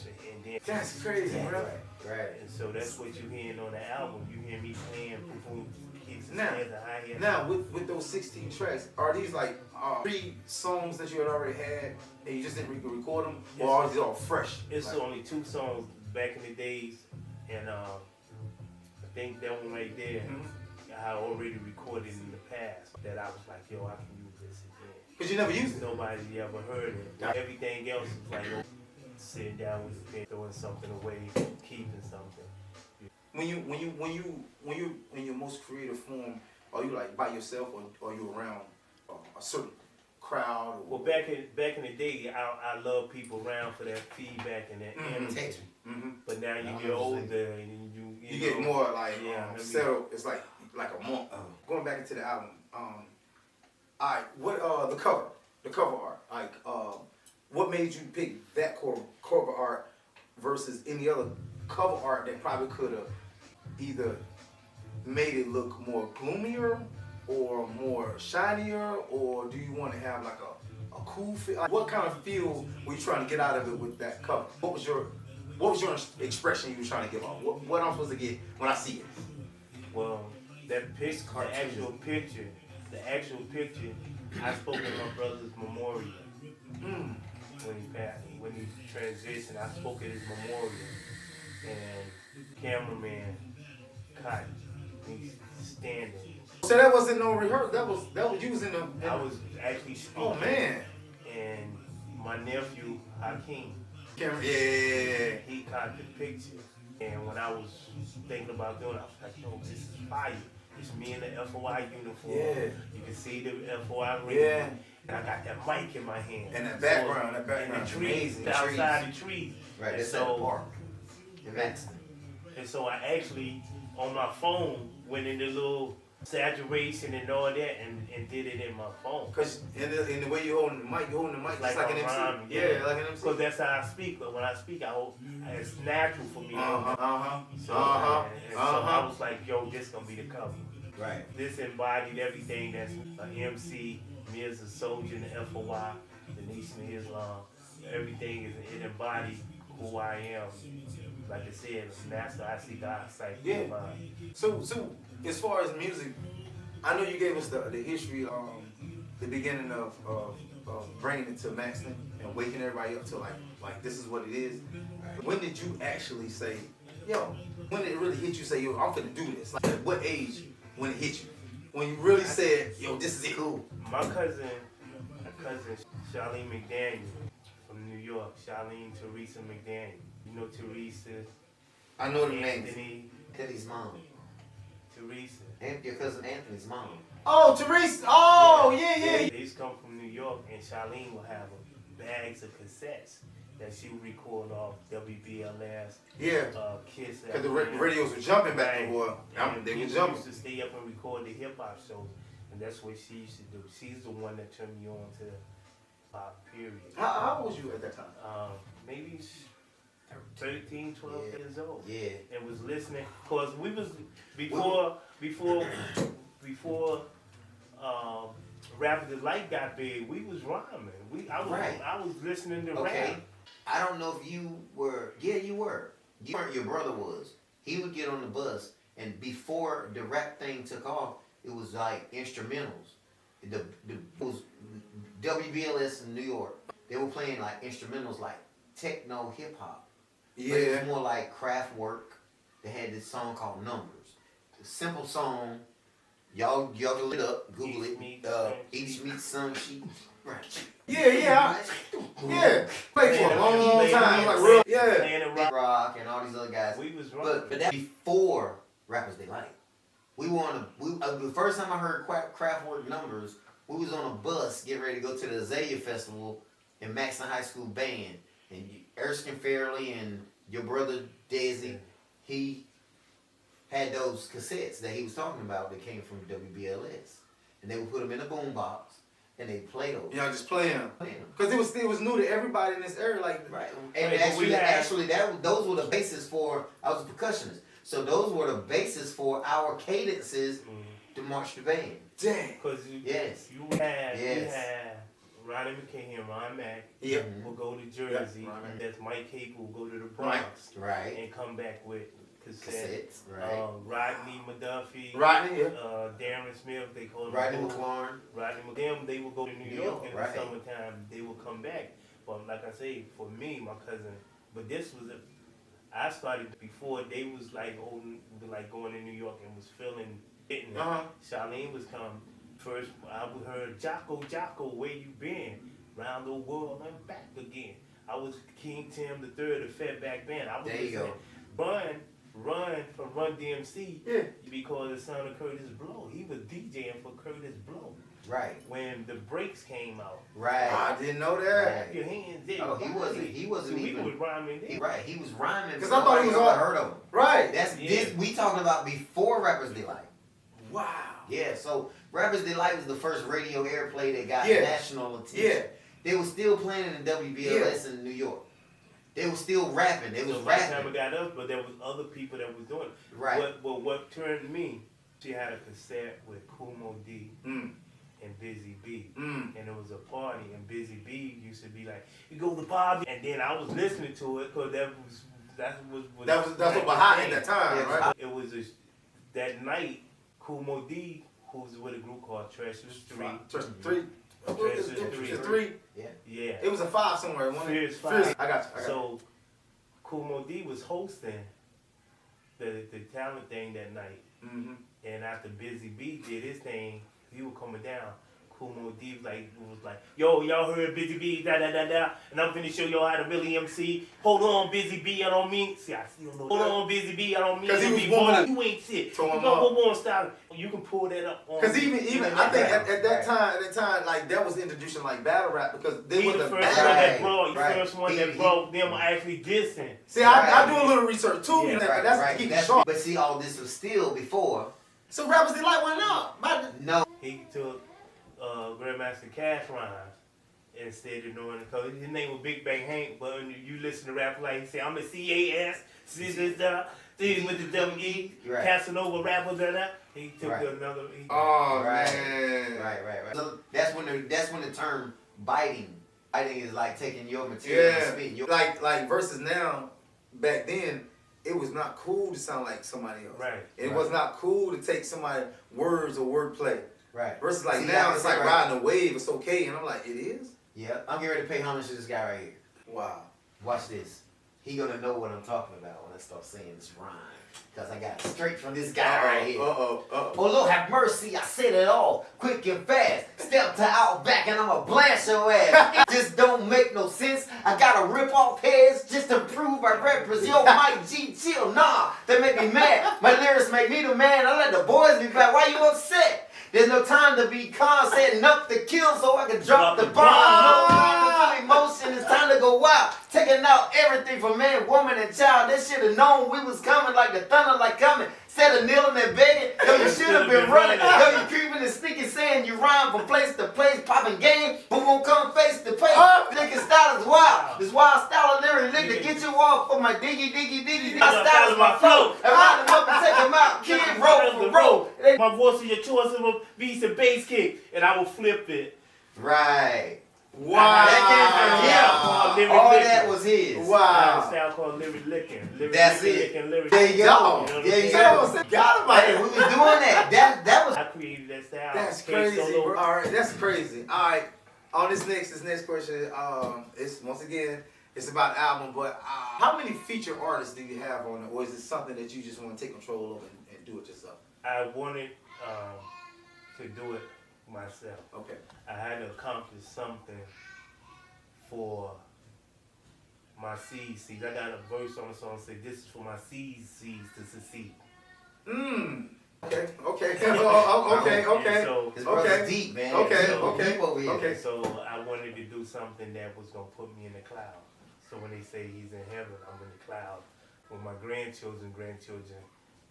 then That's crazy, bro. Right. and so that's what you hearing on the album. You hear me playing boom, kicks and Now- snares and hi-hats. Now, with those 16 tracks, are these like 3 songs that you had already had and you just didn't record them? Or are these all fresh? It's Like, only 2 songs back in the days, and I think that one right there, I already recorded in the past. That I was like, yo, I can use this again. Cause you never used it. Nobody ever heard it. Everything else is like sitting down with the pen, throwing something away, keeping something. When you in your most creative form, are you like by yourself or are you around a certain crowd? Or, Well, back in the day, I love people around for that feedback and that energy. Text me. Mhm. But now you get 100%. older and You get more like Yeah, settled. It's like a month. Going back into the album. Alright, what the cover art. Like what made you pick that cover art versus any other cover art that probably could have either made it look more gloomier or more shinier, or do you want to have like a cool feel? Like, what kind of feel were you trying to get out of it with that cover? What was your what was your expression you was trying to give off? What I'm supposed to get when I see it? Well, that picture, the actual picture, I spoke at my brother's memorial. When he passed, when he transitioned, I spoke at his memorial. And cameraman caught me standing. So that wasn't no rehearsal. That was you was in the. I was actually speaking. Oh man. And my nephew Hakeem, Yeah. he caught the picture. And when I was thinking about doing it, I was like, yo, this is fire. It's me in the FOI uniform. Yeah. You can see the FOI ring. Yeah. And I got that mic in my hand. And that background, And the trees, amazing outside the trees. Right, And it's at the so, park. Events. and so I actually, on my phone, went into little saturation and all that and did it in my phone. Cause in the way you holding the mic, just like an MC. rhyming, Yeah, like an MC. Because that's how I speak. But when I speak, it's natural for me. So, and so I was like, yo, this gonna be the cover. Right. This embodied everything that's an MC, me as a soldier in the FOI, the Nation of Islam. Everything it embodied who I am. Like I said, master, I see God, sight, Yeah. mind. So as far as music, I know you gave us the history, the beginning of bringing it to Maxton and waking everybody up to like this is what it is. When did you actually say, yo? When did it really hit you? Say, yo, I'm finna do this. Like, at what age when it hit you? When you really said, yo, this is it. Cool. My cousin Charlene McDaniel from New York, Charlene Teresa McDaniel. You know Teresa, I know the names. Anthony, Anthony's mom. Teresa. And your cousin Anthony's mom. Oh, Teresa. Oh, yeah. They used to come from New York, and Charlene would have bags of cassettes that she would record off WBLS, Yeah. Kiss. Because the radios were jumping back and forth. They were jumping. used to stay up and record the hip hop shows, and that's what she used to do. She's the one that turned me on to the pop period. How old was you at that time? Maybe 13, 12 Yeah. years old. Yeah. And was listening, cause we was before Rapid Delight got big. We was rhyming. I was listening to Okay. rap. I don't know if you were. Yeah, you were. You weren't. Your brother was. He would get on the bus, and before the rap thing took off, it was like instrumentals. It was WBLS in New York. They were playing like instrumentals, like techno hip hop. But it Yeah. was more like craft work. They had this song called Numbers. A simple song. Y'all can look it up. Google it. Each meat, some sheep. Right. Yeah. Played for a long time. Like, real. Yeah. Playing the rock. Rock and all these other guys. We was rhyming. But that before Rappers Delight. We were on the first time I heard Kraftwerk Numbers, we was on a bus getting ready to go to the Azalea Festival in Maxton High School band. And Erskine Fairley and your brother Desi, he had those cassettes that he was talking about that came from WBLS. And they would put them in a boombox and they play those. You know, just playing them. Playing them. Because it was new to everybody in this area. Like, Right. And Right, but we actually, had- those were the basis for, I was a percussionist. So those were the basis for our cadences to march the band. dang. Cause Yes. you had Yes. Ronnie McKay and Ron Mack Yeah. will go to Jersey. Yeah, Ron Mack. That's Mike Capel will go to the Bronx Right. and come back with cassette. Cassettes. Right. Rodney McDuffie, Rodney, yeah. Darren Smith, they call him Rodney Bull. McLaurin. Rodney McDuffie, they would go to New York in right. the summertime. They would come back. But like I say, for me, my cousin, but this was I started before they was like going to New York and was feeling hitting it. Charlene was coming. First, I heard Jocko, where you been? Round the world and back again. I was King Tim III, the Fatback Band. I was There you listening. Run from Run DMC. Yeah. Because the son of Curtis Blow. He was DJing for Curtis Blow. Right. When the breaks came out. Right. I didn't know that. Right. Clap your hands there. Oh, he wasn't So even. we was rhyming there. Right. He was rhyming. 'Cause I thought he was nobody all- ever heard of him. Right. That's Yeah. this we talking about before Rappers Delight. Wow. Yeah, so Rappers Delight was the first radio airplay that got Yeah. national attention. Yeah. They were still playing in WBLS in New York. They were still rapping. They was So by the time rapping. it got us, but there was other people that was doing it. Right. What turned me, she had a cassette with Kumo D Mm. and Busy B. Mm. And it was a party, and Busy B used to be like, you go to Bobby. And then I was listening to it because that was That's That's what behind at that time, Yeah. right? It was that night. Kool Moe Dee, who's with a group called Treacherous 3. Treacherous 3. Treacherous 3. Yeah. Yeah. It was a 5 somewhere. Fierce Fierce. 5. I got you. So Kool Moe Dee was hosting the talent thing that night. Mm-hmm. And after Busy B did his thing, he was coming down. Kool Moe Dee was like, yo, y'all heard Busy B, da da da da, and I'm finna show y'all how to really MC. Hold on, Busy B, I don't mean. See, I still know. Hold on, Busy B, I don't mean. 'Cause he was be warming boy, up. you ain't shit. Throwing You him go up. on style. You can pull that up on. Because even I think at that Right. time, like that was introducing like battle rap because they he were the the first battle. one that Right, brought. He right. first one He- that brought them actually dissing. See, I Right. do a little research too. Yeah. and Right, that's right. to keep it That's- sharp. But see, all this was still before. So rappers they like one now. No. He took Grandmaster Cash rhymes instead of knowing it, because his name was Big Bang Hank, but when you listen to rap like he said, I'm a CAS, with the W, Right. Casanova rapper, da. He took Right. another. Oh Right. man. Right. So that's when the term biting is like taking your material and Yeah. spitting your. Like versus now, back then, it was not cool to sound like somebody else. Right. It Right. was not cool to take somebody's words or wordplay. Right. Versus like See, now, I it's can like say right- riding a wave. It's okay, and I'm like, it is. Yeah, I'm getting ready to pay homage to this guy right here. Wow. Watch this. He gonna know what I'm talking about when I start saying this rhyme. Cause I got it straight from this guy right here. Uh-oh. Oh Lord have mercy, I said it all, quick and fast. Step to Outback and I'ma blast your ass. It just don't make no sense. I gotta rip off heads just to prove I represent. Yo, Mike G, chill, nah, that make me mad. My lyrics make me the man. I let the boys be back. Why you upset? There's no time to be calm, setting up the kill so I can drop the bomb. No time to feel emotion, it's time to go wild. Taking out everything from man, woman, and child. They should have known we was coming like the thunder, like coming. Instead of kneeling and begging, yo, you should have been running. Yo, you creeping and sneaking, saying you rhyme from place to place, popping game, but won't come face to face. Thinking style is wild. This wild style of lyric lick to get you off for my diggy. My style is my flow. And ride them up and take them out. Kid, roll for roll. My voice is your choice of a beast and bass kick, and I will flip it. Right. Wow. That came from him. All that was his. I have a Wow. style called lyric licking. Lyric That's licking, it. licking, lyric There you licking. go. You know what I'm There you saying? go. Got about Hey, it. we was doing that. That was. I created that style. That's Came crazy, solo. bro. All right, that's crazy. All right, on this next question, it's once again, it's about the album. But how many feature artists do you have on it, or is it something that you just want to take control of and do it yourself? I wanted to do it myself. Okay. I had to accomplish something for my seeds. I got a verse on the song say, "This is for my seeds to succeed." Okay. Okay. So, His brother's Okay. deep, man. Okay, So okay, deep over here. okay. so I wanted to do something that was gonna put me in the cloud. So when they say he's in heaven, I'm in the cloud. When my grandchildren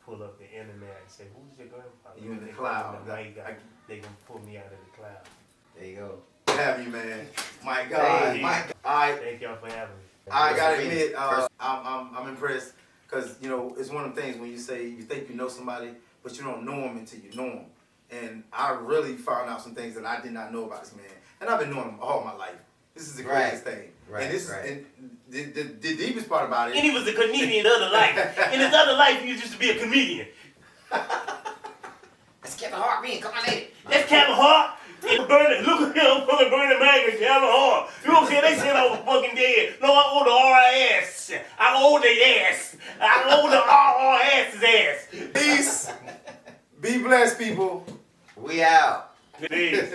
pull up the internet and say, "Who's your grandfather?" You in the They cloud. come to the night, they gonna pull me out of the cloud. There you go. Have you, man? My God. Hey, Mike. All right. Thank y'all for having me. I gotta First admit, first- I'm impressed because you know it's one of the things when you say you think you know somebody, but you don't know them until you know them. And I really found out some things that I did not know about this man, and I've been knowing him all my life. This is the Right. greatest thing. Right, And this right. and the deepest part about And it. he was a comedian in other life. In his other life, he used to be a comedian. That's Kevin Hart being come on in. That's Kevin Hart. And Bernie, look at him, fucking Bernie Mac and Kevin Hart. You know what I'm saying? They said I was fucking dead. No, I owe the RIS. I owe the ass. I owe the RRS's ass. Peace. Be blessed, people. We out. Peace.